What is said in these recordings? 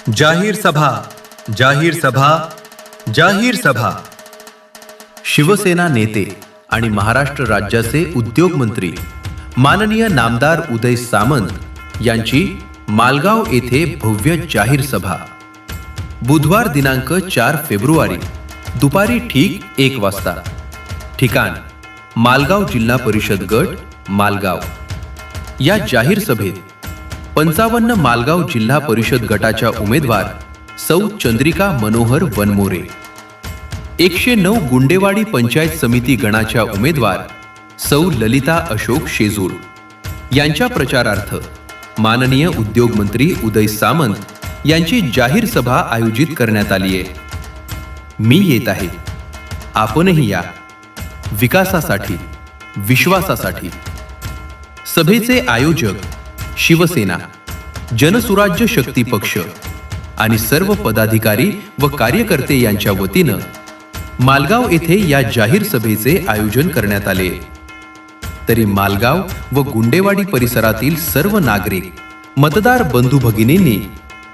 जाहीर सभा, जाहीर सभा, जाहीर सभा. शिवसेना नेते आणि महाराष्ट्र राज्याचे उद्योग मंत्री माननीय नामदार उदय सामंत यांची मालगाव येथे भव्य जाहीर सभा बुधवार दिनांक 4 फेब्रुवारी दुपारी ठीक 1 वाजता. ठिकाण मालगाव जिल्हा परिषद गट मालगाव. या जाहीर सभेत 55 मालगाव जिल्हा परिषद गटाच्या उमेदवार सौ चंद्रिका मनोहर वनमोरे, 109 गुंडेवाडी पंचायत समिती गणाच्या उमेदवार सौ ललिता अशोक शेजूळ यांच्या प्रचारार्थ माननीय उद्योग मंत्री उदय सामंत यांची जाहीर सभा आयोजित करण्यात आली आहे. मी येत आहे, आपणही या. विकासासाठी, विश्वासासाठी. सभेचे आयोजक शिवसेना, जनसुराज्य शक्ती पक्ष आणि सर्व पदाधिकारी व कार्यकर्ते यांच्या वतीनं मालगाव येथे या जाहीर सभेचे आयोजन करण्यात आले. तरी मालगाव व गुंडेवाडी परिसरातील सर्व नागरिक, मतदार बंधू भगिनींनी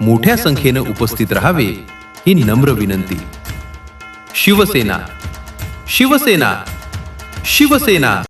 मोठ्या संख्येने उपस्थित राहावे ही नम्र विनंती. शिवसेना, शिवसेना, शिवसेना.